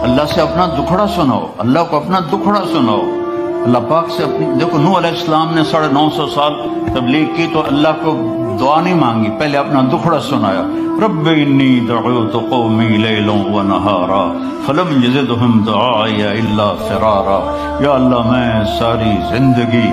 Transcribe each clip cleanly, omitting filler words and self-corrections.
اللہ سے اپنا دکھڑا سناؤ، اللہ کو اپنا دکھڑا سناؤ۔ اللہ پاک سے اپنی، دیکھو نوح علیہ السلام نے 950 سال تبلیغ کی تو اللہ کو دعا نہیں مانگی، پہلے اپنا دکھڑا سنایا۔ رب انی دعوت قومی لیلا ونہارا فلم یزدہم دعائی الا فرارا۔ یا اللہ میں ساری زندگی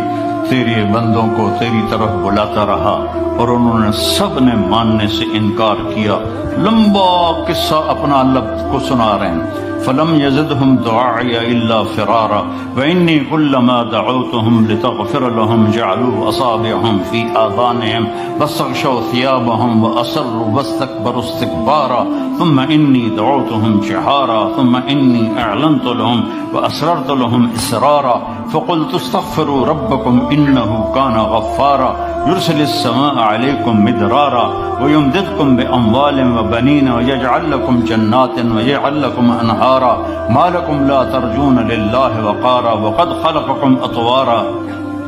تیرے بندوں کو تیری طرف بلاتا رہا اور انہوں نے سب نے ماننے سے انکار کیا۔ لمبا قصہ اپنا اللہ کو سنا رہے ہیں۔ فلم یزدہم دعائی الا فرارا وانی کلما دعوتہم لتغفر لهم جعلوا اصابعهم فی آذانہم واستغشوا ثیابہم واسروا واستکبروا استکبارا ثم انی دعوتہم جہارا ثم انی اعلنت لهم واسررت لهم اسرارا فقلت استغفروا ربکم انه کان غفارا یرسل السماء علیکم مدرارا ویمددکم باموال وبنین ویجعل لکم جنات ویجعل لکم انہارا ما لکم لا ترجون للہ وقارا وقد خلقکم اطوارا۔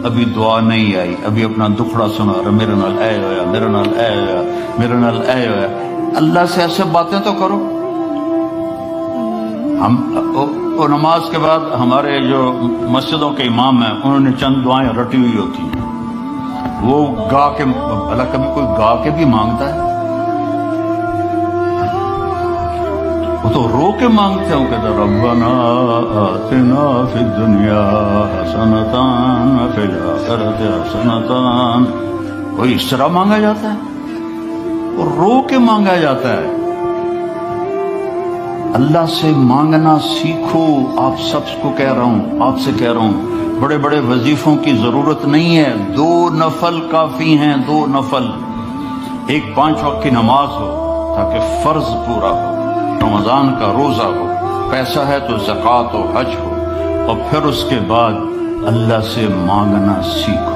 ابھی دعا نہیں آئی، ابھی اپنا دکھڑا سنا رہا، میرے نال اے ہویا، میرے نال اے ہویا، میرے نال اے ہویا۔ اللہ سے ایسے باتیں تو کرو۔ ہم نماز کے بعد ہمارے جو مسجدوں کے امام ہیں انہوں نے چند دعائیں رٹی ہوئی ہوتی ہیں، وہ گا کے، بھلا کبھی کوئی گا کے بھی مانگتا ہے؟ وہ تو رو کے مانگتے ہیں، وہ کہتے ہیں ربنا آتنا فی الدنیا حسنۃ وفی الآخرۃ حسنۃ۔ کوئی اس طرح مانگا جاتا ہے؟ وہ رو کے مانگا جاتا ہے۔ اللہ سے مانگنا سیکھو۔ آپ سب کو کہہ رہا ہوں، آپ سے کہہ رہا ہوں، بڑے بڑے وظیفوں کی ضرورت نہیں ہے، 2 نفل کافی ہیں، 2 نفل۔ ایک 5 وقت کی نماز ہو تاکہ فرض پورا ہو، رمضان کا روزہ ہو، پیسہ ہے تو زکوٰۃ و حج ہو، اور پھر اس کے بعد اللہ سے مانگنا سیکھو۔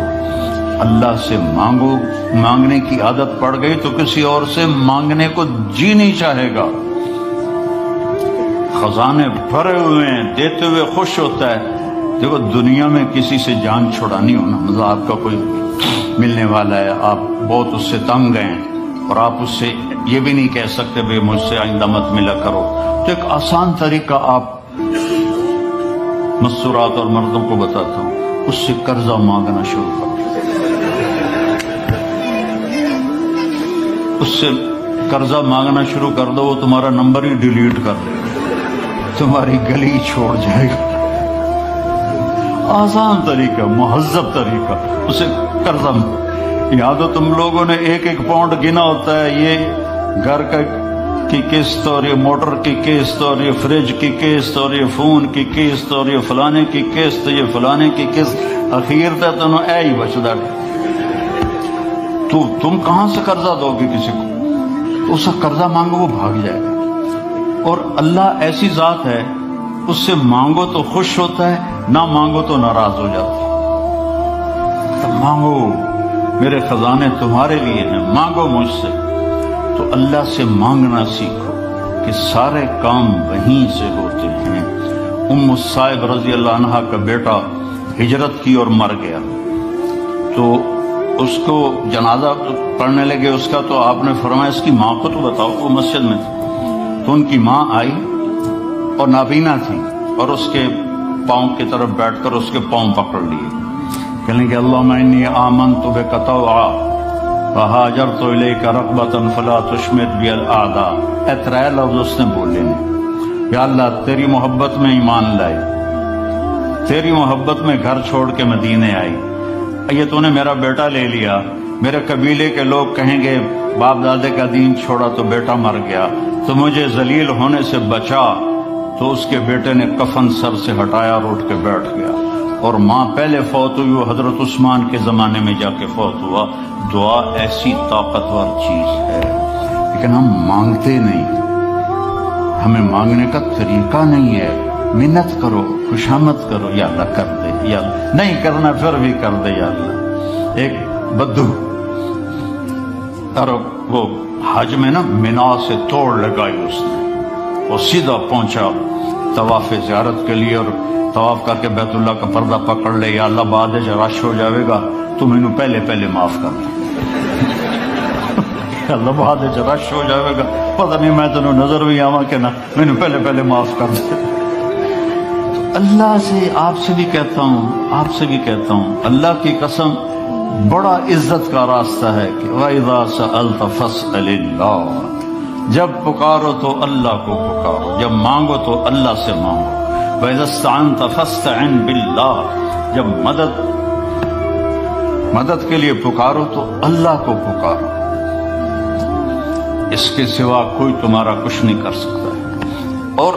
اللہ سے مانگو، مانگنے کی عادت پڑ گئی تو کسی اور سے مانگنے کو جی نہیں چاہے گا۔ خزانے بھرے ہوئے ہیں، دیتے ہوئے خوش ہوتا ہے۔ دیکھو دنیا میں کسی سے جان چھڑانی ہونا، مطلب آپ کا کوئی ملنے والا ہے، آپ بہت اس سے تنگ ہیں اور آپ اس سے یہ بھی نہیں کہہ سکتے بھئی مجھ سے آئندہ مت ملا کرو، تو ایک آسان طریقہ آپ مستورات اور مردوں کو بتاتا ہوں، اس سے قرضہ مانگنا شروع کرو۔ اس سے قرضہ مانگنا شروع کر دو، وہ تمہارا نمبر ہی ڈیلیٹ کر دے گا، تمہاری گلی چھوڑ جائے گا۔ آسان طریقہ، مہذب طریقہ، اسے قرضہ۔ یہاں تو تم لوگوں نے 1-1 پاؤنڈ گنا ہوتا ہے، یہ گھر کی قسط اور یہ موٹر کی قسط اور یہ فریج کی قسط اور یہ فون کی قسط اور یہ فلانے کی قسط، یہ فلانے کی قسط، اخیر تک تو اے ہی بچدا۔ تو تم کہاں سے قرضہ دو گے کسی کو؟ اس سے قرضہ مانگو، وہ بھاگ جائے گا۔ اور اللہ ایسی ذات ہے، اس سے مانگو تو خوش ہوتا ہے، نہ مانگو تو ناراض ہو جاتا ہے۔ تو مانگو، میرے خزانے تمہارے لیے ہیں، مانگو مجھ سے۔ تو اللہ سے مانگنا سیکھو کہ سارے کام وہیں سے ہوتے ہیں۔ الصائب رضی اللہ عنہ کا بیٹا ہجرت کی اور مر گیا، تو اس کو جنازہ پڑھنے لگے اس کا، تو آپ نے فرمایا اس کی ماں کو تو بتاؤ، وہ مسجد میں تھی۔ تو ان کی ماں آئی اور نابینا تھی، اور اس کے پاؤں کی طرف بیٹھ کر اس کے پاؤں پکڑ لیے، کہنے کہ اللہم انی آمنت بک طوعا وہاجرت الیک رغبۃ فلا تشمت بی الاعداء۔ اے 3 لفظ اس نے بولے نے، یا اللہ تیری محبت میں ایمان لائی، تیری محبت میں گھر چھوڑ کے مدینے آئی، یہ تو نے میرا بیٹا لے لیا، میرے قبیلے کے لوگ کہیں گے باپ دادے کا دین چھوڑا تو بیٹا مر گیا، تو مجھے ذلیل ہونے سے بچا۔ تو اس کے بیٹے نے کفن سر سے ہٹایا اور اٹھ کے بیٹھ گیا، اور ماں پہلے فوت ہوئی، وہ حضرت عثمان کے زمانے میں جا کے فوت ہوا۔ دعا ایسی طاقتور چیز ہے، لیکن ہم مانگتے نہیں، ہمیں مانگنے کا طریقہ نہیں ہے۔ منت کرو، خوشامد کرو، یا اللہ کر دے، یا اللہ نہیں کرنا پھر بھی کر دے، یا اللہ۔ ایک بدو اور وہ حج میں نا منا سے توڑ لگائی اس نے، وہ سیدھا پہنچا طواف زیارت کے لیے، اور طواف کر کے بیت اللہ کا پردہ پکڑ لے، یا اللہ بعد رش ہو جائے گا تو مینوں پہلے معاف کر دے، اللہ بعد رش ہو جائے گا پتہ نہیں میں تینوں نظر بھی آواں کہ نہ، میں نے پہلے معاف کر دے۔ اللہ سے آپ سے بھی کہتا ہوں اللہ کی قسم بڑا عزت کا راستہ ہے کہ وَإِذَا سَأَلْتَ فَاسْأَلِ اللَّهَ، جب پکارو تو اللہ کو پکارو، جب مانگو تو اللہ سے مانگو۔ وَإِذَا اسْتَعَنْتَ فَاسْتَعِنْ بِاللَّهِ، جب مدد کے لیے پکارو تو اللہ کو پکارو، اس کے سوا کوئی تمہارا کچھ نہیں کر سکتا ہے۔ اور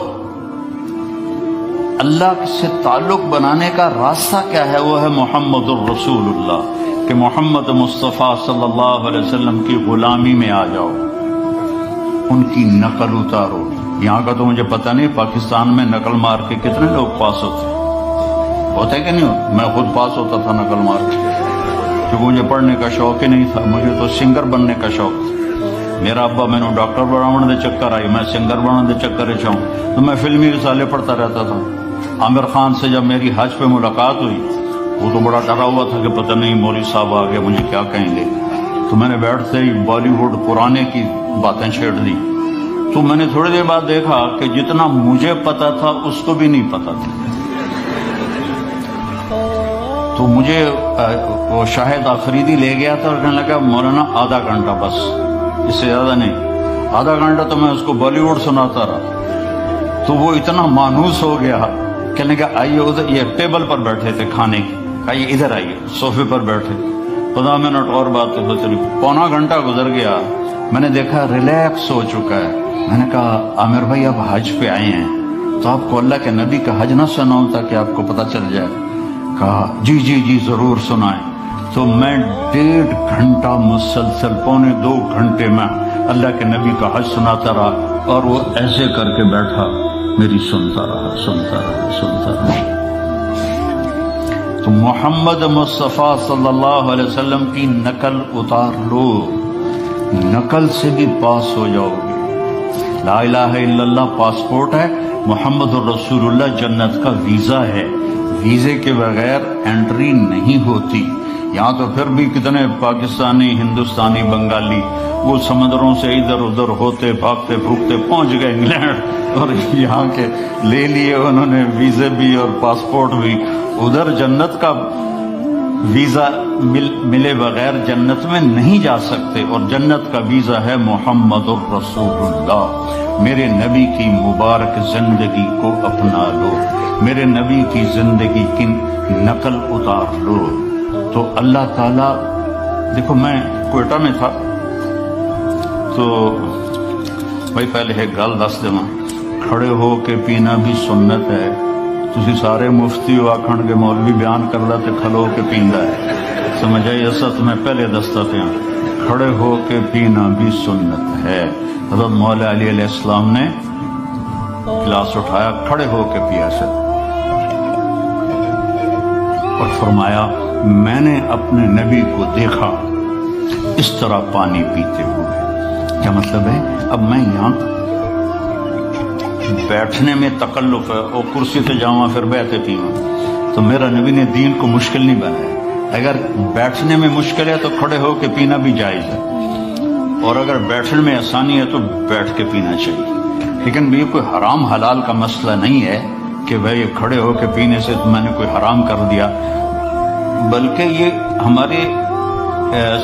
اللہ سے تعلق بنانے کا راستہ کیا ہے؟ وہ ہے محمد الرسول اللہ، کہ محمد مصطفیٰ صلی اللہ علیہ وسلم کی غلامی میں آ جاؤ، ان کی نقل اتارو۔ یہاں کا تو مجھے پتہ نہیں پاکستان میں نقل مار کے کتنے لوگ پاس ہوتے کہ نہیں؟ میں خود پاس ہوتا تھا نقل مار کے، کیونکہ مجھے پڑھنے کا شوق ہی نہیں تھا، مجھے تو سنگر بننے کا شوق تھا۔ میرا ابا میں نے ڈاکٹر بنانے دے چکر آئی، میں سنگر بنانے دے چکر چاہوں تو میں فلمی رسالے پڑھتا رہتا تھا۔ عامر خان سے جب میری حج پہ ملاقات ہوئی، وہ تو بڑا ڈرا ہوا تھا کہ پتہ نہیں مولوی صاحب آگے مجھے کیا کہیں گے، تو میں نے بیٹھتے ہی بالی ووڈ پرانے کی باتیں چھیڑ دی۔ تو میں نے تھوڑی دیر بعد دیکھا کہ جتنا مجھے پتا تھا اس کو بھی نہیں پتا تھا۔ تو مجھے وہ شاہد آفریدی لے گیا تھا اور کہنے لگا مولانا آدھا گھنٹہ بس، اس سے زیادہ نہیں۔ آدھا گھنٹہ تو میں اس کو بالی ووڈ سناتا رہا، تو وہ اتنا مانوس ہو گیا، کہنے لگا آئیے ادھر، یہ ٹیبل پر بیٹھے تھے کھانے کی، آئیے ادھر آئیے، صوفے پر بیٹھے۔ 15 منٹ اور بات تو چلی، پونا گھنٹہ گزر گیا، میں نے دیکھا ریلیکس ہو چکا ہے۔ میں نے کہا عامر بھائی آپ حج پہ آئے ہیں تو آپ کو اللہ کے نبی کا حج نہ سناؤں تاکہ آپ کو پتہ چل جائے؟ کہا جی ضرور سنائیں۔ تو میں 1.5 گھنٹہ مسلسل، 1.25 گھنٹے میں اللہ کے نبی کا حج سناتا رہا، اور وہ ایسے کر کے بیٹھا، میری سنتا رہا۔ تو محمد مصطفیٰ صلی اللہ علیہ وسلم کی نقل اتار لو، نقل سے بھی پاس ہو جاؤ گے۔ لا الہ الا اللہ پاسپورٹ ہے، محمد الرسول اللہ جنت کا ویزا ہے، ویزے کے بغیر انٹری نہیں ہوتی۔ یہاں تو پھر بھی کتنے پاکستانی، ہندوستانی، بنگالی وہ سمندروں سے ادھر ادھر ہوتے بھاگتے پھوکتے پہنچ گئے انگلینڈ، اور یہاں کے لے لیے انہوں نے ویزے بھی اور پاسپورٹ بھی۔ ادھر جنت کا ویزا ملے بغیر جنت میں نہیں جا سکتے، اور جنت کا ویزا ہے محمد الرسول اللہ۔ میرے نبی کی مبارک زندگی کو اپنا لو، میرے نبی کی زندگی کی نقل اتار لو، تو اللہ تعالیٰ۔ دیکھو میں کوئٹہ میں تھا، تو بھائی پہلے ایک گل دس دوں، کھڑے ہو کے پینا بھی سنت ہے۔ تسی سارے مفتی ہو آکھن کے مولوی بیان کردا تے کھلو کے پیندا ہے، سمجھ آئی؟ ایسا تو میں پہلے دستا پیا، کھڑے ہو کے پینا بھی سنت ہے۔ حضرت مولا علی علیہ السلام نے گلاس اٹھایا، کھڑے ہو کے پیا سے، اور فرمایا میں نے اپنے نبی کو دیکھا اس طرح پانی پیتے ہوئے۔ کیا مطلب ہے؟ اب میں یہاں بیٹھنے میں تکلف ہے، اور کرسی سے جاؤں پھر بیٹھے پیوں، تو میرا نبی نے دین کو مشکل نہیں بنایا۔ اگر بیٹھنے میں مشکل ہے تو کھڑے ہو کے پینا بھی جائز ہے، اور اگر بیٹھنے میں آسانی ہے تو بیٹھ کے پینا چاہیے۔ لیکن یہ کوئی حرام حلال کا مسئلہ نہیں ہے کہ بھائی کھڑے ہو کے پینے سے تو میں نے کوئی حرام کر دیا، بلکہ یہ ہماری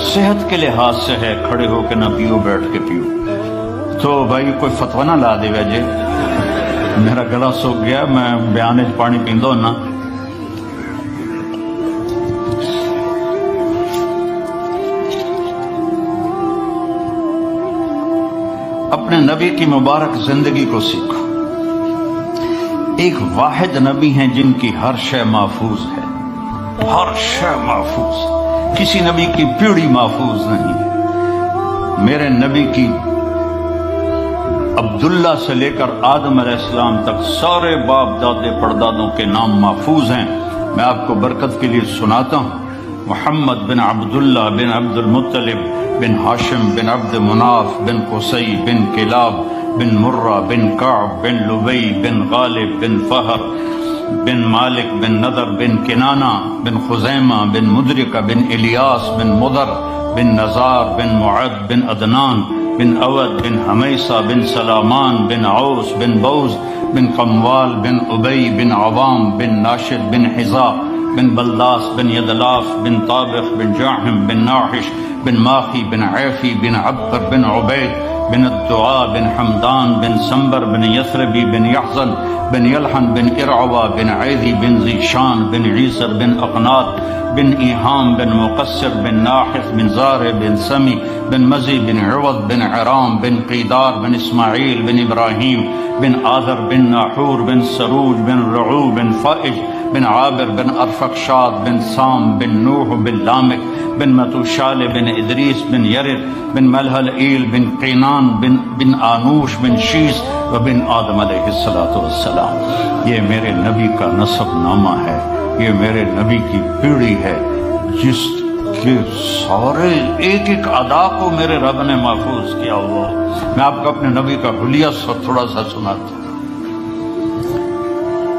صحت کے لحاظ سے ہے، کھڑے ہو کے نہ پیو، بیٹھ کے پیو۔ تو بھائی کوئی فتویٰ نہ لا دے وجہ، میرا گلا سوکھ گیا، میں بیان پانی پیندو نا۔ اپنے نبی کی مبارک زندگی کو سیکھو۔ ایک واحد نبی ہیں جن کی ہر شے محفوظ ہے، ہر شے محفوظ، کسی نبی کی پیڑھی محفوظ نہیں۔ میرے نبی کی عبداللہ سے لے کر آدم علیہ السلام تک سارے باپ دادے پردادوں کے نام محفوظ ہیں۔ میں آپ کو برکت کے لیے سناتا ہوں۔ محمد بن عبداللہ بن عبد المطلب بن ہاشم بن عبد مناف بن قصی بن کلاب بن مرہ بن کعب بن لبی بن غالب بن فہر بن مالک بن نضر بن کنانہ بن خزیمہ بن مدرکہ بن الیاس بن مدر بن نزار بن معد بن عدنان بن اود بن حمیصہ بن سلامان بن عوس بن بوز بن قموال بن ابی بن عوام بن ناشد بن حذا بن بلداس بن یدلاف بن طابخ بن جاحم بن ناحش بن ماخی بن عیفی بن عبقر بن عبید بن الدعاء بن حمدان بن سنبر بن یثربی بن یحزن بن یلحن بن ارعوا بن عیدی بن ذیشان بن عیسر بن اقنات بن ایہام بن مقصر بن ناحث بن زارع بن سمی بن مزی بن عوض بن عرام بن قیدار بن اسماعیل بن ابراہیم بن آذر بن ناحور بن سروج بن رعو بن فائج بن عابر بن ارفقشاد بن سام بن نوح بن لامک بن متوشال بن ادریس بن یرد بن ملحل ایل بن قینان بن آنوش بن شیس و بن آدم علیہ السلام. یہ میرے نبی کا نسب نامہ ہے، یہ میرے نبی کی پیڑھی ہے جس کے سارے ایک ایک ادا کو میرے رب نے محفوظ کیا ہوا. میں آپ کو اپنے نبی کا حلیہ تھوڑا سا سناتا ہوں.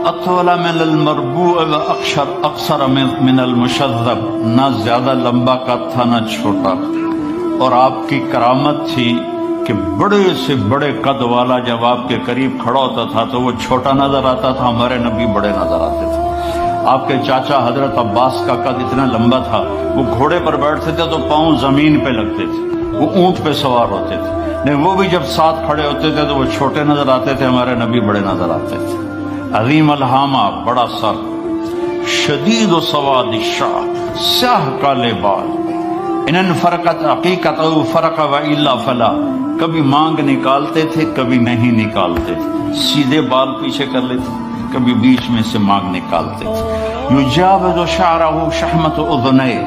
اطول من المربوع و اقصر من المشذب، نہ زیادہ لمبا قد تھا نہ چھوٹا، اور آپ کی کرامت تھی کہ بڑے سے بڑے قد والا جب آپ کے قریب کھڑا ہوتا تھا تو وہ چھوٹا نظر آتا تھا، ہمارے نبی بڑے نظر آتے تھے. آپ کے چاچا حضرت عباس کا قد اتنا لمبا تھا، وہ گھوڑے پر بیٹھتے تھے تو پاؤں زمین پہ لگتے تھے، وہ اونٹ پہ سوار ہوتے تھے، لیکن وہ بھی جب ساتھ کھڑے ہوتے تھے تو وہ چھوٹے نظر آتے تھے، ہمارے نبی بڑے نظر آتے تھے. عظیم الحامہ، بڑا سر، شدید و سواد الشعر، سیاہ کالے بال، ان فرقت عقیقت او فرق و الا فلا، کبھی مانگ نکالتے تھے کبھی نہیں نکالتے تھے، سیدھے بال پیچھے کر لیتے، کبھی بیچ میں سے مانگ نکالتے تھے. یجاوز شعرہ شحمت اذنیہ،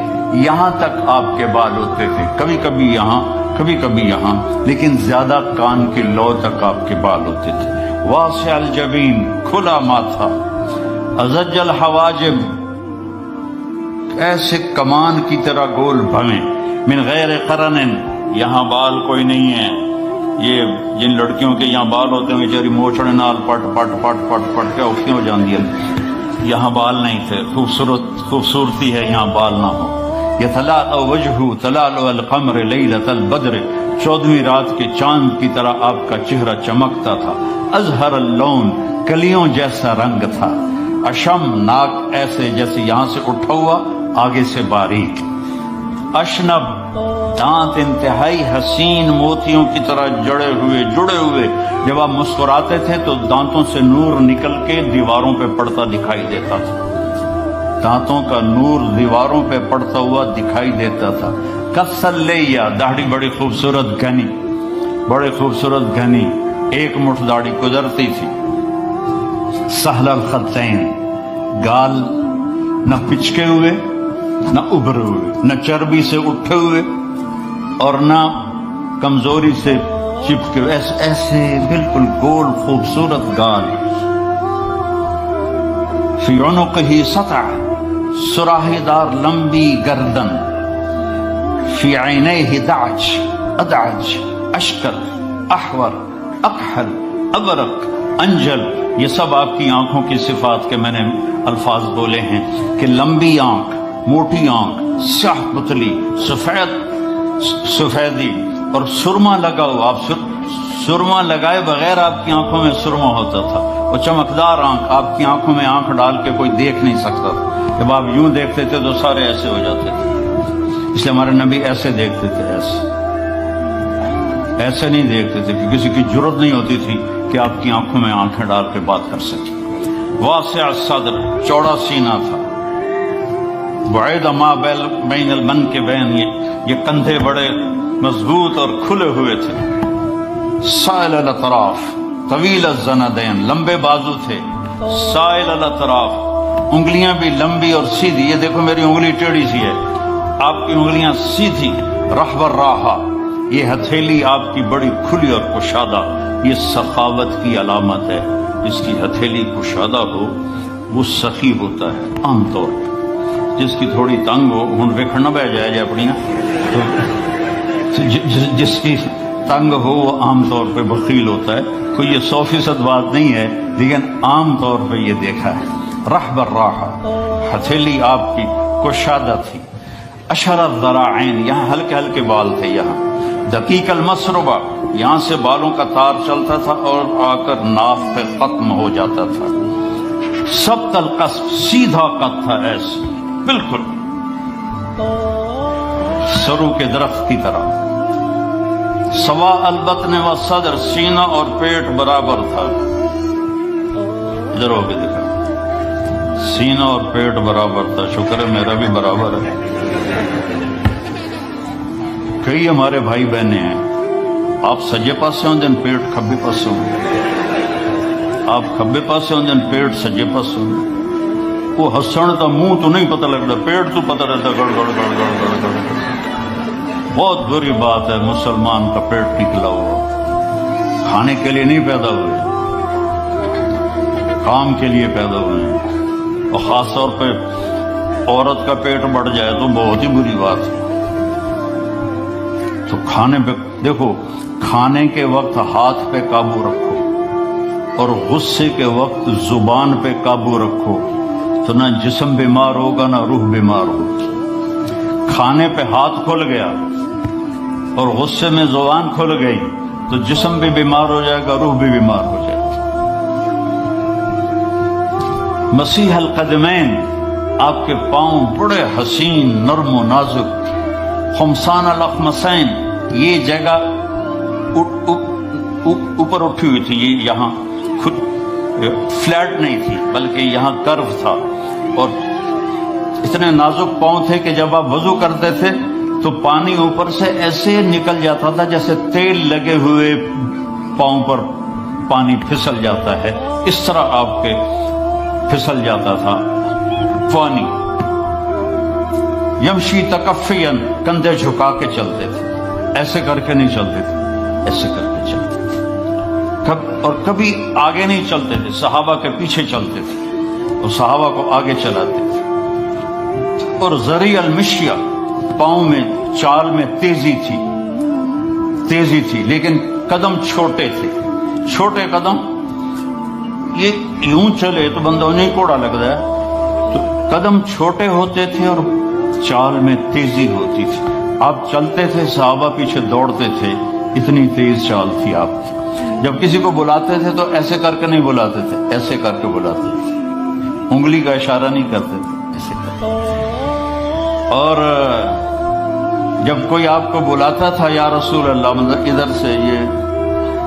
یہاں تک آپ کے بال ہوتے تھے، کبھی کبھی یہاں کبھی کبھی یہاں، لیکن زیادہ کان کی لو تک آپ کے بال ہوتے تھے. واسع الجبین، کھلا ماتھا، ازج الحواجب، ایسے کمان کی طرح گول بھویں، من غیر قرن، یہاں بال کوئی نہیں ہے. یہ جن لڑکیوں کے یہاں بال ہوتے ہیں بیچاری موچڑے نال پٹ پٹ پٹ پٹ پٹ کے اٹھتی ہو جاندی ہے، یہاں بال نہیں تھے. خوبصورتی ہے یہاں بال نہ ہو. یتلاء وجہہ تلاء القمر لیلۃ البدر، 14ویں رات کے چاند کی طرح آپ کا چہرہ چمکتا تھا. ازہر اللون، کلیوں جیسا رنگ تھا. اشم، ناک ایسے جیسے یہاں سے اٹھا ہوا آگے سے باریک. اشنب، دانت انتہائی حسین موتیوں کی طرح جڑے ہوئے. جب آپ مسکراتے تھے تو دانتوں سے نور نکل کے دیواروں پہ پڑتا دکھائی دیتا تھا، دانتوں کا نور دیواروں پہ پڑتا ہوا دکھائی دیتا تھا. کسلیہ، داڑھی بڑی خوبصورت گھنی، ایک مٹھ داڑھی گزرتی تھی. سہل الخطین، گال نہ پچکے ہوئے نہ ابھرے ہوئے، نہ چربی سے اٹھے ہوئے اور نہ کمزوری سے چپکے ہوئے، ایسے بالکل گول خوبصورت گال. فی عنقہ سطع، سراہی دار لمبی گردن. فی عینیہ دعج، ادعج، اشکر، احور، اکحل، ابرق، انجل. یہ سب آپ کی آنکھوں کی صفات کے میں نے الفاظ بولے ہیں کہ لمبی آنکھ، موٹی آنکھ، سیاہ پتلی، سفیدی اور سرما لگا ہوا. آپ سرما لگائے بغیر آپ کی آنکھوں میں سرما ہوتا تھا. اور چمکدار آنکھ، آپ کی آنکھوں میں آنکھ ڈال کے کوئی دیکھ نہیں سکتا تھا. جب آپ یوں دیکھتے تھے تو سارے ایسے ہو جاتے تھے. اس لیے ہمارے نبی ایسے دیکھتے تھے، ایسے نہیں دیکھتے تھے کہ کسی کی جرت نہیں ہوتی تھی کہ آپ کی آنکھوں میں آنکھیں ڈال کے بات کر سکے. واسع الصدر، چوڑا سینہ تھا. بعید ما بین المنکبین، یہ کندھے بڑے مضبوط اور کھلے ہوئے تھے. سائل الاطراف، طویل الزندین، لمبے بازو تھے. سائل الاطراف، انگلیاں بھی لمبی اور سیدھی. یہ دیکھو میری انگلی ٹیڑھی سی ہے، آپ کی انگلیاں سیدھی. رحب الراحہ، یہ ہتھیلی آپ کی بڑی کھلی اور کشادہ. یہ سخاوت کی علامت ہے. جس کی ہتھیلی کشادہ ہو وہ سخی ہوتا ہے عام طور پر. جس کی تھوڑی تنگ ہو، ہن ویکھنا بہ جائے اپنی نا، جس کی تنگ ہو وہ عام طور پہ بخیل ہوتا ہے. کوئی یہ 100% بات نہیں ہے لیکن عام طور پہ یہ دیکھا ہے. رحب الراحہ، ہتھیلی آپ کی کشادہ تھی. اشر الذراعین، یہاں ہلکے ہلکے بال تھے، یہاں دقیق المسربہ، یہاں سے بالوں کا تار چلتا تھا اور آ کر ناف پہ ختم ہو جاتا تھا، سبط القصب، سیدھا قد تھا، ایسے بالکل سرو کے درخت کی طرح، سوا البطن و صدر، سینہ اور پیٹ برابر تھا، ادھر ہو کے دکھا، سینہ اور پیٹ برابر تھا، شکر ہے میرا بھی برابر ہے۔ کئی ہمارے بھائی بہنیں ہیں، آپ سجے پاسے ہوں دن پیٹ کھبے پاسے ہوں، آپ کھبے پاسے ہوں دن پیٹ سجے پاسے ہوں، وہ ہسن تا منہ تو نہیں پتہ لگتا، پیٹ تو پتہ رہتا گڑ گڑ گڑ گڑ گڑ گڑ۔ بہت بری بات ہے مسلمان کا پیٹ نکلا ہوا، کھانے کے لیے نہیں پیدا ہوئے، کام کے لیے پیدا ہوئے ہیں، اور خاص طور پہ عورت کا پیٹ بڑھ جائے تو بہت ہی بری بات ہے۔ تو کھانے پہ دیکھو، کھانے کے وقت ہاتھ پہ قابو رکھو اور غصے کے وقت زبان پہ قابو رکھو، تو نہ جسم بیمار ہوگا نہ روح بیمار ہوگی۔ کھانے پہ ہاتھ کھل گیا اور غصے میں زبان کھل گئی تو جسم بھی بیمار ہو جائے گا، روح بھی بیمار ہو جائے گا۔ مسیح القدمین، آپ کے پاؤں بڑے حسین، نرم و نازک، خمسان الاخمسین، یہ جگہ اوپر اٹھی ہوئی تھی، یہ یہاں خود فلیٹ نہیں تھی بلکہ یہاں کرو تھا، اور اتنے نازک پاؤں تھے کہ جب آپ وضو کرتے تھے تو پانی اوپر سے ایسے نکل جاتا تھا جیسے تیل لگے ہوئے پاؤں پر پانی پھسل جاتا ہے، اس طرح آپ کے پھسل جاتا تھا پانی۔ یمشی تکفین، کندھے جھکا کے چلتے تھے، ایسے کر کے نہیں چلتے تھے، ایسے کر کے چلتے تھے، اور کبھی آگے نہیں چلتے تھے، صحابہ کے پیچھے چلتے تھے اور صحابہ کو آگے چلاتے تھے۔ اور ذریع المشیہ، پاؤں میں چال میں تیزی تھی لیکن قدم چھوٹے تھے، چھوٹے قدم، یہ یوں چلے تو بندہ انہیں کوڑا لگتا ہے، تو قدم چھوٹے ہوتے تھے اور چال میں تیزی ہوتی تھی، آپ چلتے تھے، صحابہ پیچھے دوڑتے تھے، اتنی تیز چال تھی آپ کی۔ جب کسی کو بلاتے تھے تو ایسے کر کے نہیں بلاتے تھے، ایسے کر کے بلاتے تھے، انگلی کا اشارہ نہیں کرتے تھے، ایسے کرتے۔ اور جب کوئی آپ کو بلاتا تھا یا رسول اللہ، مطلب ادھر سے، یہ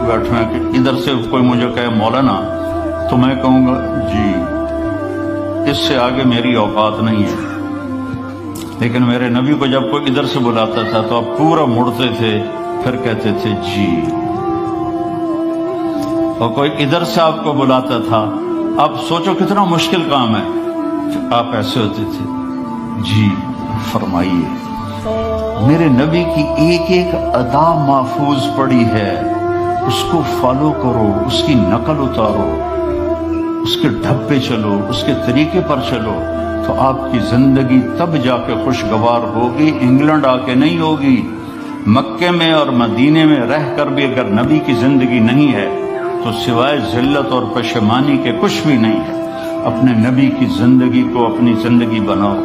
بیٹھے ہیں کہ ادھر سے کوئی مجھے کہے مولانا، تو میں کہوں گا جی، اس سے آگے میری اوقات نہیں ہے۔ لیکن میرے نبی کو جب کوئی ادھر سے بلاتا تھا تو آپ پورا مڑتے تھے، پھر کہتے تھے جی، اور کوئی ادھر سے آپ کو بلاتا تھا، آپ سوچو کتنا مشکل کام ہے، آپ ایسے ہوتے تھے، جی فرمائیے۔ میرے نبی کی ایک ایک ادا محفوظ پڑی ہے، اس کو فالو کرو، اس کی نقل اتارو، اس کے ڈھبے چلو، اس کے طریقے پر چلو، تو آپ کی زندگی تب جا کے خوشگوار ہوگی، انگلینڈ آ کے نہیں ہوگی۔ مکے میں اور مدینے میں رہ کر بھی اگر نبی کی زندگی نہیں ہے تو سوائے ذلت اور پشیمانی کے کچھ بھی نہیں ہے۔ اپنے نبی کی زندگی کو اپنی زندگی بناؤ،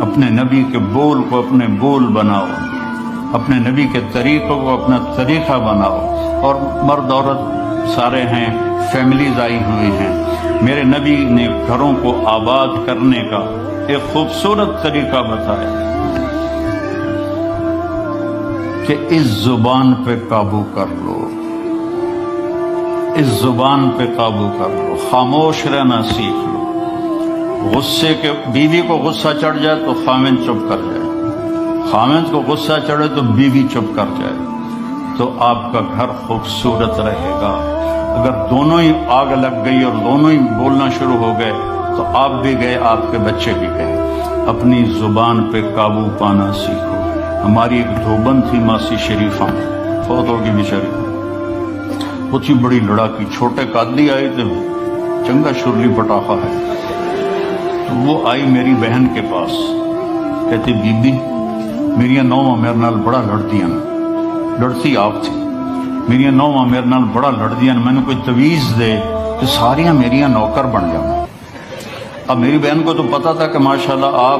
اپنے نبی کے بول کو اپنے بول بناؤ، اپنے نبی کے طریقوں کو اپنا طریقہ بناؤ۔ اور مرد عورت سارے ہیں، فیملیز آئی ہوئی ہیں، میرے نبی نے گھروں کو آباد کرنے کا ایک خوبصورت طریقہ بتایا کہ اس زبان پہ قابو کر لو، اس زبان پہ قابو کر لو، خاموش رہنا سیکھ لو۔ غصے کے، بیوی کو غصہ چڑھ جائے تو خامند چپ کر جائے، خامند کو غصہ چڑھے تو بیوی چپ کر جائے، تو آپ کا گھر خوبصورت رہے گا۔ اگر دونوں ہی آگ لگ گئی اور دونوں ہی بولنا شروع ہو گئے تو آپ بھی گئے، آپ کے بچے بھی گئے۔ اپنی زبان پہ قابو پانا سیکھو۔ ہماری ایک دھوبن تھی ماسی شریفہ، فوت ہوگی بیچاری، وہ تھی بڑی لڑاکی، چھوٹے قادری آئے تھے، چنگا شرلی پٹاخہ ہے، تو وہ آئی میری بہن کے پاس، کہتی بی بی میری نوواں میرے نال بڑا لڑدیاں، لڑتی آپ تھی، میری نوواں میرے نال بڑا لڑدیاں، میں نے کوئی تویز دے کہ ساریاں میریاں نوکر بن جاؤں۔ اب میری بہن کو تو پتا تھا کہ ماشاءاللہ آپ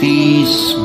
30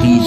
30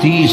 30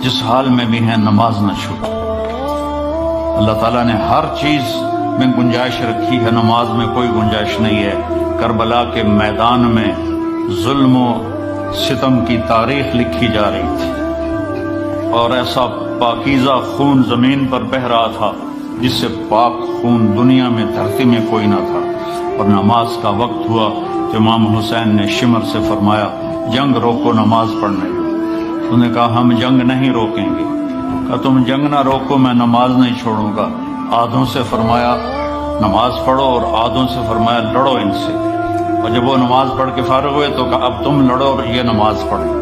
جس حال میں بھی ہیں نماز نہ چھوٹے۔ اللہ تعالیٰ نے ہر چیز میں گنجائش رکھی ہے، نماز میں کوئی گنجائش نہیں ہے۔ کربلا کے میدان میں ظلم و ستم کی تاریخ لکھی جا رہی تھی، اور ایسا پاکیزہ خون زمین پر بہہ رہا تھا جس سے پاک خون دنیا میں دھرتی میں کوئی نہ تھا۔ اور نماز کا وقت ہوا تو امام حسین نے شمر سے فرمایا جنگ روکو، نماز پڑھنے دو۔ انہوں نے کہا ہم جنگ نہیں روکیں گے۔ کہا تم جنگ نہ روکو، میں نماز نہیں چھوڑوں گا۔ آدھوں سے فرمایا نماز پڑھو، اور آدھوں سے فرمایا لڑو ان سے۔ اور جب وہ نماز پڑھ کے فارغ ہوئے تو کہا اب تم لڑو اور یہ نماز پڑھو۔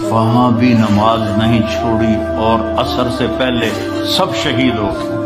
وہاں بھی نماز نہیں چھوڑی، اور عصر سے پہلے سب شہید ہو گئے۔